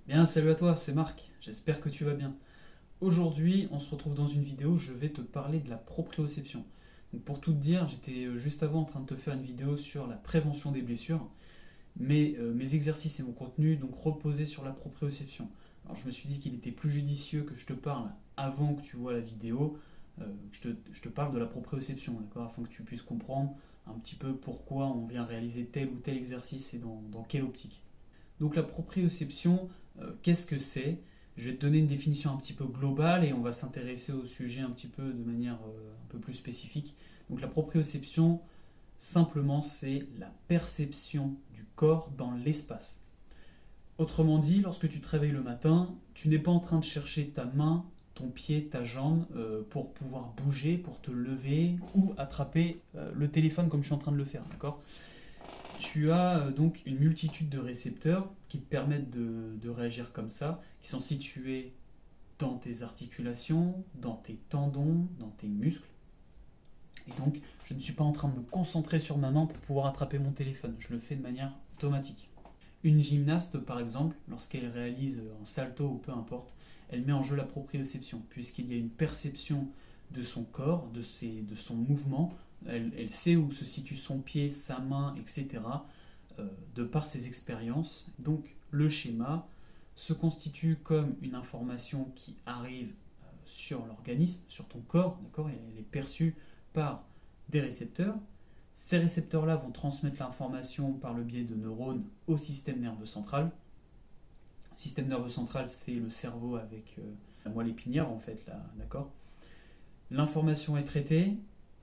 Bien, salut à toi, c'est Marc, j'espère que tu vas bien. Aujourd'hui, on se retrouve dans une vidéo, je vais te parler de la proprioception. Donc pour tout te dire, j'étais juste avant en train de te faire une vidéo sur la prévention des blessures, mais mes exercices et mon contenu donc reposaient sur la proprioception. Alors je me suis dit qu'il était plus judicieux que je te parle avant que tu vois la vidéo, que je te parle de la proprioception, d'accord, afin que tu puisses comprendre un petit peu pourquoi on vient réaliser tel ou tel exercice et dans quelle optique. Donc la proprioception, qu'est-ce que c'est? Je vais te donner une définition un petit peu globale et on va s'intéresser au sujet un petit peu de manière un peu plus spécifique. Donc la proprioception, simplement, c'est la perception du corps dans l'espace. Autrement dit, lorsque tu te réveilles le matin, tu n'es pas en train de chercher ta main, ton pied, ta jambe pour pouvoir bouger, pour te lever ou attraper le téléphone comme je suis en train de le faire, d'accord? Tu as donc une multitude de récepteurs qui te permettent de réagir comme ça, qui sont situés dans tes articulations, dans tes tendons, dans tes muscles. Et donc, je ne suis pas en train de me concentrer sur ma main pour pouvoir attraper mon téléphone. Je le fais de manière automatique. Une gymnaste, par exemple, lorsqu'elle réalise un salto ou peu importe, elle met en jeu la proprioception, puisqu'il y a une perception de son corps, de son mouvement. Elle sait où se situe son pied, sa main, etc., de par ses expériences. Donc, le schéma se constitue comme une information qui arrive sur l'organisme, sur ton corps, d'accord. Elle est perçue par des récepteurs. Ces récepteurs-là vont transmettre l'information par le biais de neurones au système nerveux central. Le système nerveux central, c'est le cerveau avec la moelle épinière, en fait, là, d'accord. L'information est traitée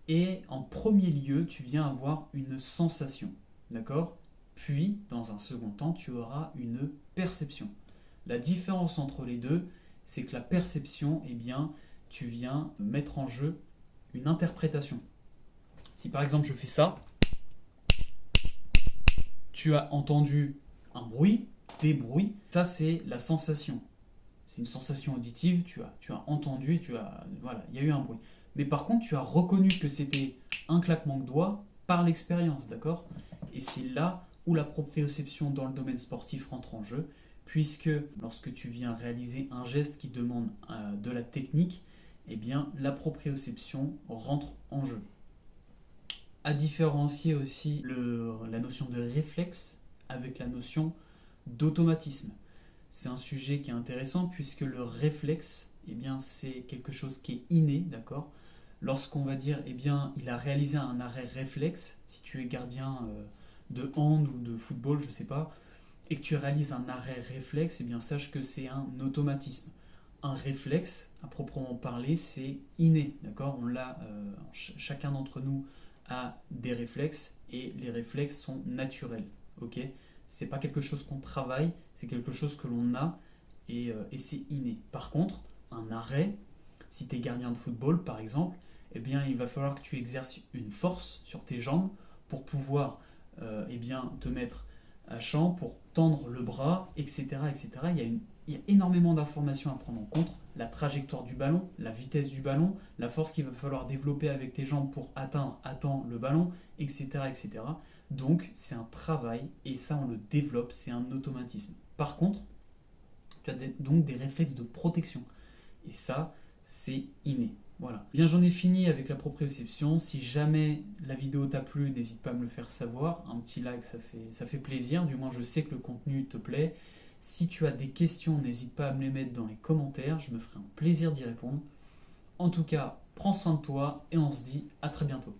et en premier lieu, tu viens avoir une sensation, d'accord. Puis, dans un second temps, tu auras une perception. La différence entre les deux, c'est que la perception, eh bien, tu viens mettre en jeu une interprétation. Si par exemple je fais ça, tu as entendu un bruit, des bruits, ça c'est la sensation. C'est une sensation auditive, tu as entendu et voilà, il y a eu un bruit. Mais par contre, tu as reconnu que c'était un claquement de doigts par l'expérience, d'accord? Et c'est là où la proprioception dans le domaine sportif rentre en jeu, puisque lorsque tu viens réaliser un geste qui demande de la technique, eh bien la proprioception rentre en jeu. À différencier aussi la notion de réflexe avec la notion d'automatisme. C'est un sujet qui est intéressant puisque le réflexe, eh bien, c'est quelque chose qui est inné, d'accord. Lorsqu'on va dire, eh bien, il a réalisé un arrêt réflexe, si tu es gardien de hand ou de football, je ne sais pas, et que tu réalises un arrêt réflexe, eh bien, sache que c'est un automatisme. Un réflexe, à proprement parler, c'est inné, d'accord. On l'a, chacun d'entre nous a des réflexes et les réflexes sont naturels, ok. C'est pas quelque chose qu'on travaille, c'est quelque chose que l'on a et c'est inné. Par contre, un arrêt, si tu es gardien de football par exemple, eh bien, il va falloir que tu exerces une force sur tes jambes pour pouvoir eh bien, te mettre à champ, pour tendre le bras, etc. etc. Il y a énormément d'informations à prendre en compte. La trajectoire du ballon, la vitesse du ballon, la force qu'il va falloir développer avec tes jambes pour atteindre à temps le ballon, etc. etc. Donc c'est un travail et ça on le développe, c'est un automatisme. Par contre, tu as donc des réflexes de protection et ça c'est inné. Voilà. Bien, j'en ai fini avec la proprioception. Si jamais la vidéo t'a plu, n'hésite pas à me le faire savoir. Un petit like, ça fait plaisir. Du moins, je sais que le contenu te plaît. Si tu as des questions, n'hésite pas à me les mettre dans les commentaires. Je me ferai un plaisir d'y répondre. En tout cas, prends soin de toi et on se dit à très bientôt.